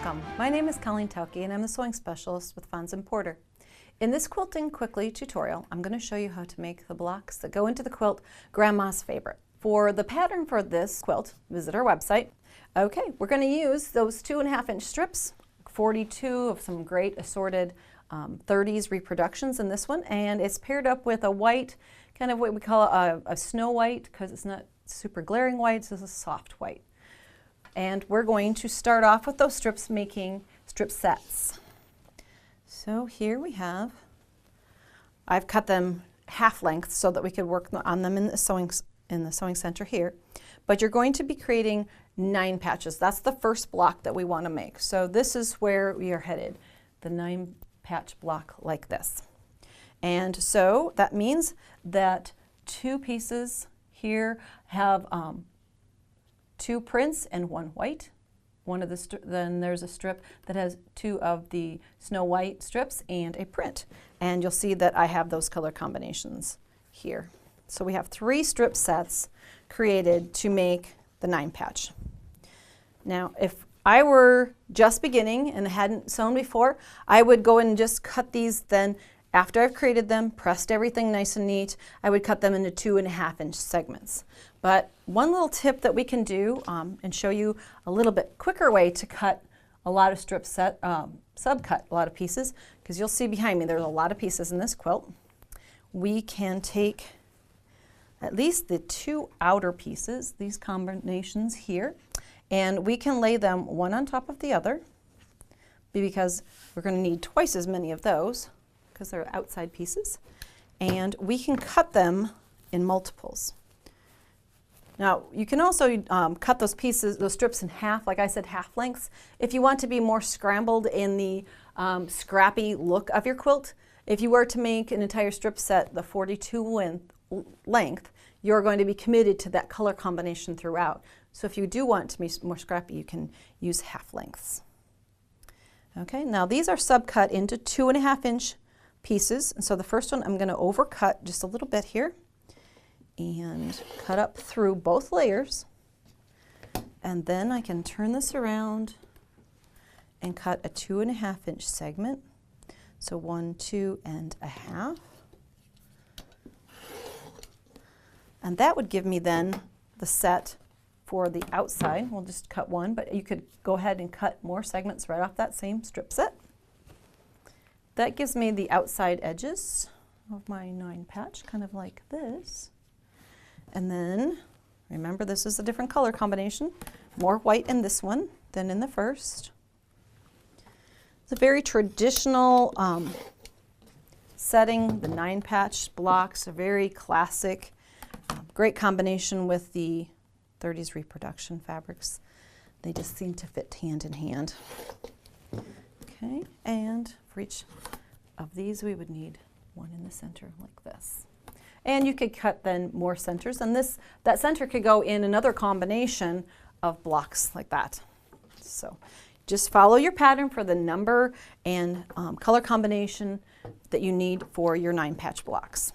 Welcome. My name is Colleen Tauke and I'm the sewing specialist with Fons and Porter. In this Quilting Quickly tutorial, I'm going to show you how to make the blocks that go into the quilt Grandma's Favorite. For the pattern for this quilt, visit our website. Okay, we're going to use those 2.5-inch strips, 42 of some great assorted 30s reproductions in this one, and it's paired up with a white, kind of what we call a snow white, because it's not super glaring white, it's a soft white. And we're going to start off with those strips, making strip sets. So here we have, I've cut them half length so that we could work on them in the sewing center here. But you're going to be creating 9 patches. That's the first block that we want to make. So this is where we are headed, the 9-patch block like this. And so that means that 2 pieces here have 2 prints and 1 white. Then there's a strip that has 2 of the snow white strips and a print. And you'll see that I have those color combinations here. So we have 3 strip sets created to make the 9-patch. Now, if I were just beginning and hadn't sewn before, I would go and just cut these then. After I've created them, pressed everything nice and neat, I would cut them into 2.5-inch segments. But one little tip that we can do and show you a little bit quicker way to cut a lot of strip set, subcut a lot of pieces, because you'll see behind me there's a lot of pieces in this quilt. We can take at least the 2 outer pieces, these combinations here, and we can lay them one on top of the other, because we're going to need twice as many of those, because they're outside pieces, and we can cut them in multiples. Now, you can also cut those pieces, those strips in half, like I said, half lengths. If you want to be more scrambled in the scrappy look of your quilt, if you were to make an entire strip set the 42 length, you're going to be committed to that color combination throughout. So if you do want to be more scrappy, you can use half lengths. Okay, now these are subcut into 2.5-inch pieces. And so the first one I'm going to overcut just a little bit here and cut up through both layers. And then I can turn this around and cut a 2.5-inch segment. So 1, 2.5. And that would give me then the set for the outside. We'll just cut one, but you could go ahead and cut more segments right off that same strip set. That gives me the outside edges of my 9-patch, kind of like this. And then, remember, this is a different color combination. More white in this one than in the first. It's a very traditional setting. The 9-patch blocks are very classic. Great combination with the 30s reproduction fabrics. They just seem to fit hand in hand. Okay, and for each of these we would need one in the center like this. And you could cut then more centers, and that center could go in another combination of blocks like that. So just follow your pattern for the number and color combination that you need for your 9-patch blocks.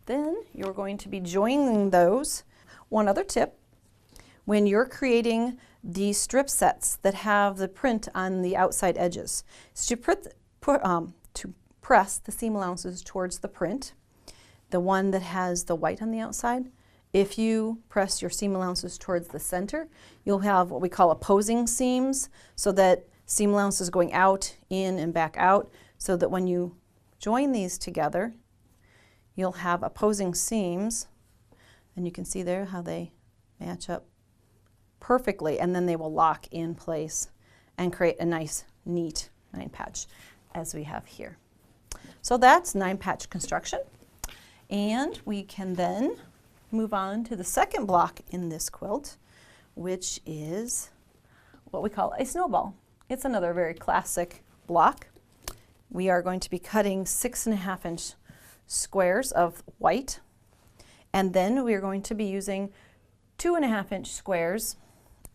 Then you're going to be joining those. One other tip, when you're creating the strip sets that have the print on the outside edges, is to press the seam allowances towards the print, the one that has the white on the outside. If you press your seam allowances towards the center, you'll have what we call opposing seams, so that seam allowances going out, in, and back out, so that when you join these together, you'll have opposing seams, and you can see there how they match up perfectly, and then they will lock in place and create a nice, neat 9-patch as we have here. So that's 9-patch construction, and we can then move on to the second block in this quilt, which is what we call a snowball. It's another very classic block. We are going to be cutting 6.5-inch squares of white, and then we are going to be using 2.5-inch squares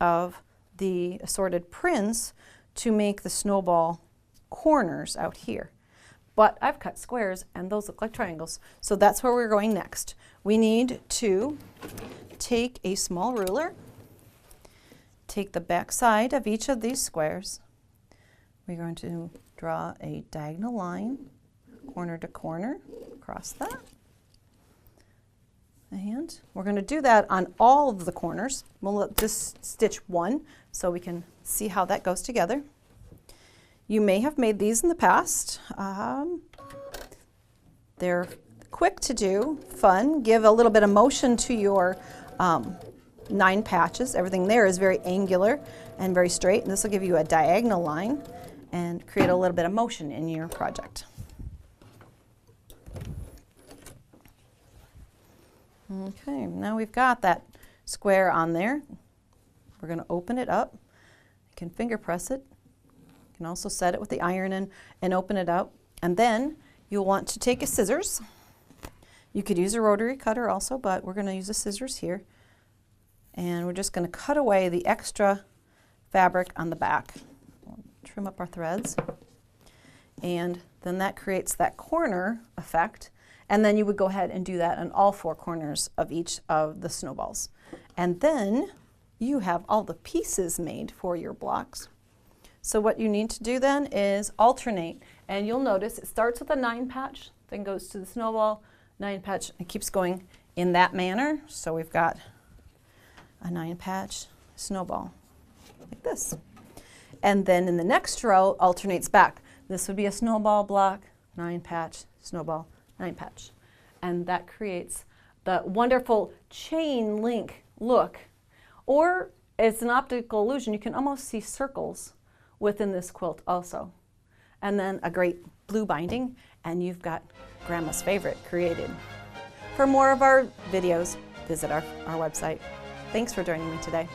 of the assorted prints to make the snowball corners out here. But I've cut squares and those look like triangles, so that's where we're going next. We need to take a small ruler, take the back side of each of these squares. We're going to draw a diagonal line, corner to corner, across that. And we're going to do that on all of the corners. We'll just stitch one so we can see how that goes together. You may have made these in the past. They're quick to do, fun, give a little bit of motion to your 9 patches. Everything there is very angular and very straight, and this will give you a diagonal line and create a little bit of motion in your project. Okay, now we've got that square on there. We're going to open it up. You can finger press it. You can also set it with the iron and open it up. And then you'll want to take a scissors. You could use a rotary cutter also, but we're going to use the scissors here. And we're just going to cut away the extra fabric on the back. We'll trim up our threads. And then that creates that corner effect. And then you would go ahead and do that on all 4 corners of each of the snowballs. And then you have all the pieces made for your blocks. So what you need to do then is alternate. And you'll notice it starts with a 9 patch, then goes to the snowball, 9 patch, and keeps going in that manner. So we've got a 9 patch snowball, like this. And then in the next row, alternates back. This would be a snowball block, 9 patch, snowball, 9 patch. And that creates the wonderful chain link look. Or it's an optical illusion. You can almost see circles within this quilt also. And then a great blue binding, and you've got Grandma's favorite created. For more of our videos, visit our website. Thanks for joining me today.